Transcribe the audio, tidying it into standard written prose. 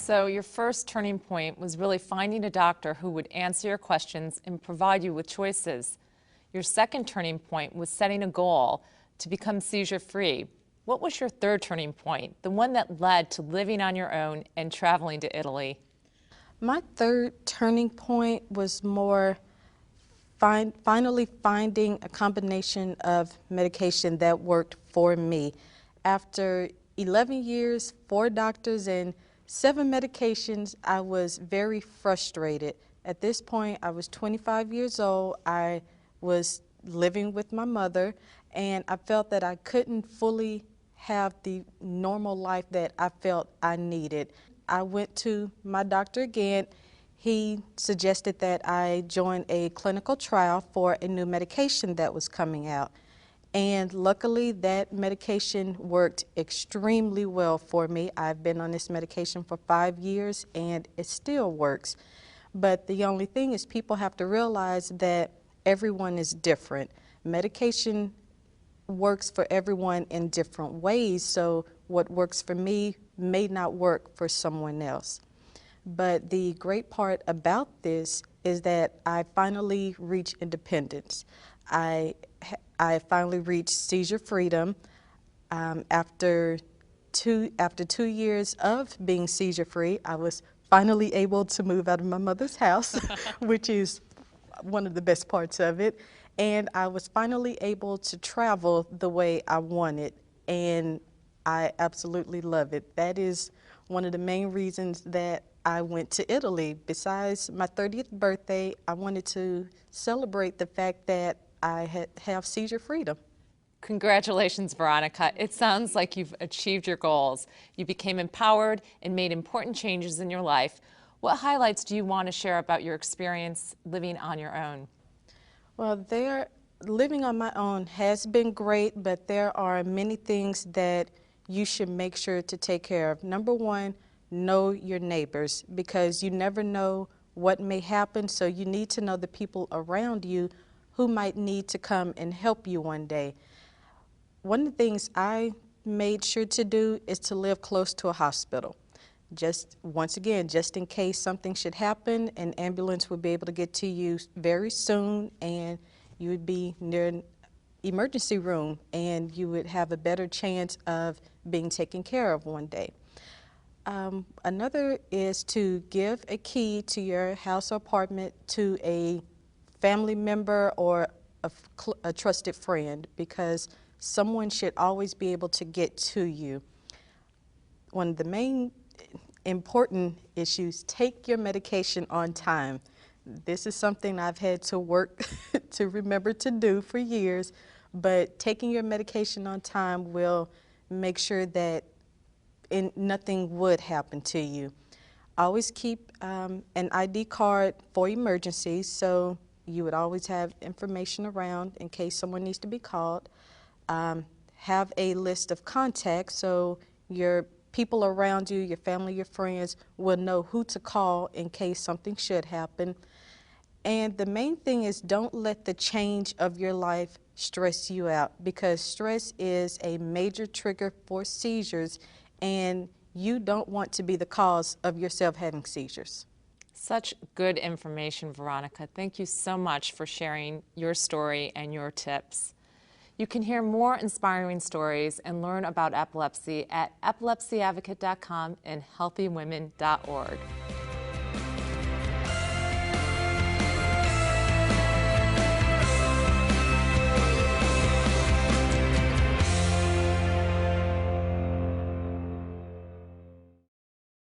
So your first turning point was really finding a doctor who would answer your questions and provide you with choices. Your second turning point was setting a goal to become seizure-free. What was your third turning point, the one that led to living on your own and traveling to Italy? My third turning point was more finally finding a combination of medication that worked for me. After 11 years, 4 doctors, and 7 medications, I was very frustrated. At this point, I was 25 years old. I was living with my mother, and I felt that I couldn't fully have the normal life that I felt I needed. I went to my doctor again. He suggested that I join a clinical trial for a new medication that was coming out. And luckily, that medication worked extremely well for me. I've been on this medication for 5 years, and it still works. But the only thing is people have to realize that everyone is different. Medication works for everyone in different ways, so what works for me may not work for someone else. But the great part about this is that I finally reached independence. I finally reached seizure freedom after 2 years of being seizure free. I was finally able to move out of my mother's house, which is one of the best parts of it. And I was finally able to travel the way I wanted, and I absolutely love it. That is one of the main reasons that I went to Italy. Besides my 30th birthday, I wanted to celebrate the fact that I have seizure freedom. Congratulations, Veronica. It sounds like you've achieved your goals. You became empowered and made important changes in your life. What highlights do you want to share about your experience living on your own? Well, living on my own has been great, but there are many things that you should make sure to take care of. Number one, know your neighbors, because you never know what may happen, so you need to know the people around you who might need to come and help you one day. One of the things I made sure to do is to live close to a hospital. Once again, just in case something should happen, an ambulance would be able to get to you very soon, and you would be near an emergency room, and you would have a better chance of being taken care of one day. Another is to give a key to your house or apartment to a family member or a trusted friend, because someone should always be able to get to you. One of the main important issues, take your medication on time. This is something I've had to work to remember to do for years, but taking your medication on time will make sure that nothing would happen to you. Always keep an ID card for emergencies, so you would always have information around in case someone needs to be called. Have a list of contacts so your people around you, your family, your friends, will know who to call in case something should happen. And the main thing is, don't let the change of your life stress you out, because stress is a major trigger for seizures, and you don't want to be the cause of yourself having seizures. Such good information, Veronica. Thank you so much for sharing your story and your tips. You can hear more inspiring stories and learn about epilepsy at epilepsyadvocate.com and healthywomen.org.